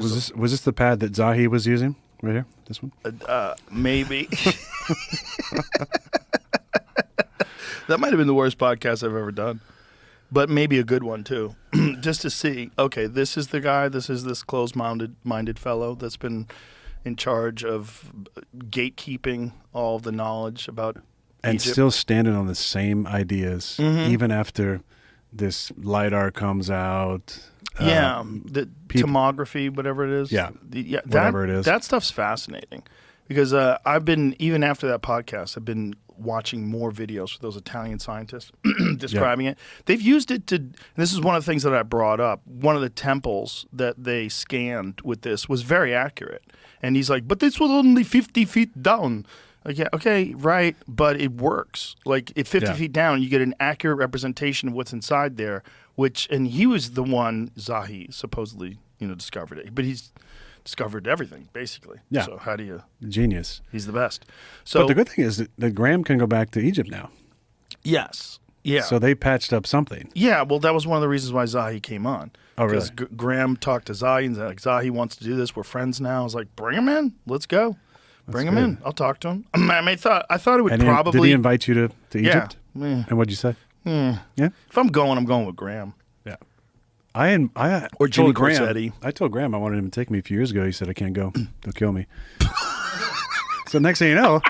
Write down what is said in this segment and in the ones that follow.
Was this the pad that Zahi was using right here? This one? Maybe. That might have been the worst podcast I've ever done, but maybe a good one too. Just to see, okay, this is the guy. This is this closed-minded fellow that's been in charge of gatekeeping all of the knowledge about and Egypt. Still standing on the same ideas, even after this LiDAR comes out. The tomography, whatever it is. Whatever it is. That stuff's fascinating because I've been, even after that podcast, I've been watching more videos with those Italian scientists describing it. They've used it to, and this is one of the things that I brought up, one of the temples that they scanned with this was very accurate. And he's like, but this was only 50 feet down. Like, yeah, okay, right, but it works. Like, at 50 feet down, you get an accurate representation of what's inside there, and he was the one, Zahi, supposedly, discovered it. But he's discovered everything, basically. Yeah. So how do you... Genius. He's the best. So, but the good thing is that Graham can go back to Egypt now. Yes. Yeah. So they patched up something. Yeah, well, that was one of the reasons why Zahi came on. Oh, really? Because Graham talked to Zahi and said, like, Zahi wants to do this. We're friends now. I was like, bring him in. Let's go. Bring him in. I'll talk to him. I thought it would probably... Did he invite you to Egypt? Yeah. And what'd you say? Yeah. If I'm going with Graham. Yeah. I or Jimmy told Graham. Corsetti. I told Graham I wanted him to take me a few years ago. He said I can't go. They'll kill me. So next thing you know,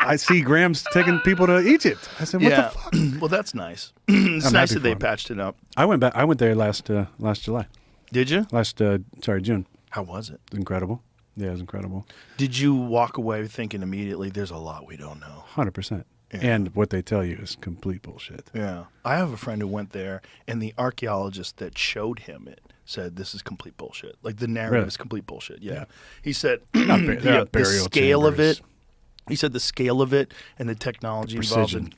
I see Graham's taking people to Egypt. I said, "What the fuck?" Well, that's nice. It's nice that they patched it up. I went back. I went there last July. Did you? June. How was it? It was incredible. Yeah, it was incredible. Did you walk away thinking immediately, "There's a lot we don't know"? 100%. Yeah. And what they tell you is complete bullshit. Yeah. I have a friend who went there, and the archaeologist that showed him it said, this is complete bullshit. Like, the narrative is complete bullshit. Yeah. He said, the scale of it, he said the scale of it and the technology involved in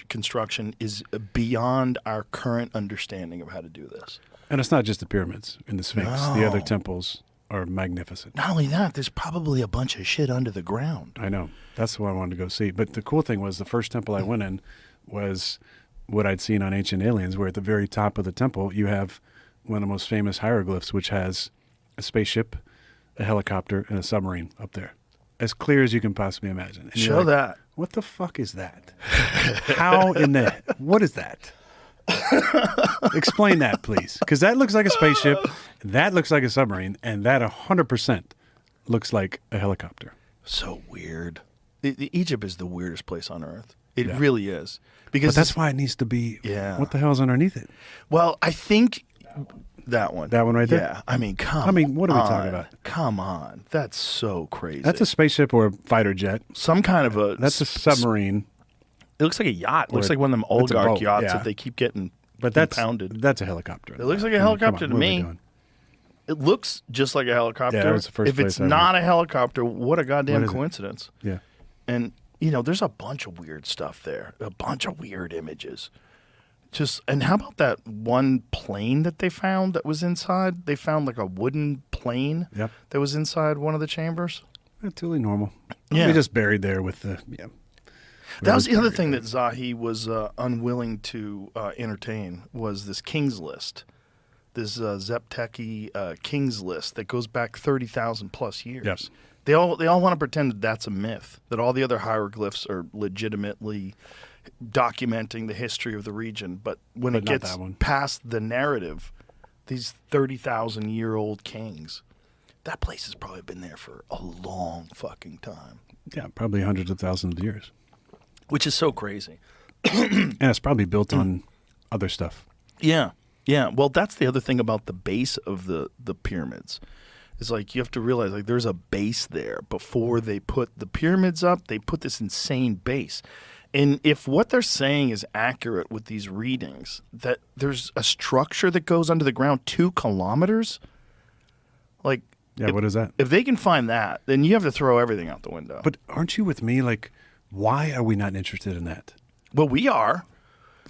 construction is beyond our current understanding of how to do this. And it's not just the pyramids and the Sphinx. No. The other temples are magnificent. Not only that, there's probably a bunch of shit under the ground. I know. That's what I wanted to go see. But the cool thing was the first temple I went in was what I'd seen on Ancient Aliens, where at the very top of the temple you have one of the most famous hieroglyphs, which has a spaceship, a helicopter, and a submarine up there. As clear as you can possibly imagine. And show that. What the fuck is that? How in the... What is that? Explain that, please. Because that looks like a spaceship, that looks like a submarine, and that 100% looks like a helicopter. So weird. Egypt is the weirdest place on earth. It really is. Because but that's why it needs to be... Yeah. What the hell's underneath it? Well, I think... That one. That one right there? Yeah. I mean, what are we talking about? Come on. That's so crazy. That's a spaceship or a fighter jet. Some kind of a... That's a submarine. It looks like a yacht. It looks like one of them oligarch yachts that they keep getting impounded. That's a helicopter. It looks like a helicopter to me. It looks just like a helicopter. Yeah, that was the first if it's not a helicopter, what a goddamn coincidence. Yeah. And, there's a bunch of weird stuff there. A bunch of weird images. And how about that one plane that they found that was inside? They found like a wooden plane that was inside one of the chambers. That's totally normal. Yeah. They just buried there with the, That was the other thing that Zahi was unwilling to entertain was this King's List. This Zepteki King's List that goes back 30,000 plus years. Yep. They all want to pretend that that's a myth, that all the other hieroglyphs are legitimately documenting the history of the region, but when it gets past the narrative, these 30,000-year-old kings, that place has probably been there for a long fucking time. Yeah, probably hundreds of thousands of years. Which is so crazy. And it's probably built on other stuff. Yeah, yeah. Well, that's the other thing about the base of the pyramids. It's like you have to realize like there's a base there. Before they put the pyramids up, they put this insane base. And if what they're saying is accurate with these readings, that there's a structure that goes under the ground 2 kilometers, like... Yeah, what is that? If they can find that, then you have to throw everything out the window. But aren't you with me? Like, why are we not interested in that? Well, we are.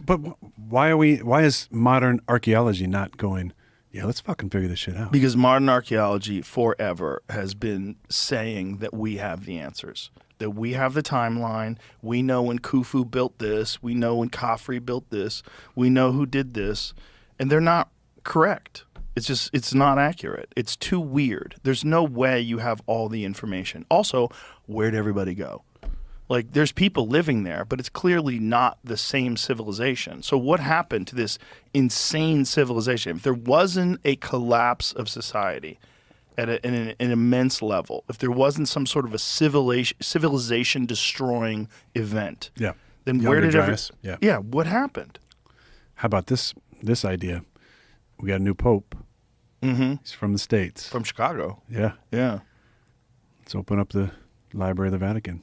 But why is modern archaeology not going, yeah, let's fucking figure this shit out? Because modern archaeology forever has been saying that we have the answers. That we have the timeline. We know when Khufu built this. We know when Khafre built this. We know who did this. And they're not correct. It's not accurate. It's too weird. There's no way you have all the information. Also, where'd everybody go? Like, there's people living there, but it's clearly not the same civilization. So what happened to this insane civilization? If there wasn't a collapse of society at an immense level, if there wasn't some sort of a civilization destroying event, Yeah. then Younger where did Dryas. Yeah. what happened? How about this idea? We got a new pope. Mm-hmm. He's from the States. From Chicago. Yeah. Yeah. Let's open up the Library of the Vatican.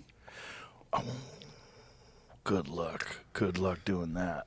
Good luck. Good luck doing that.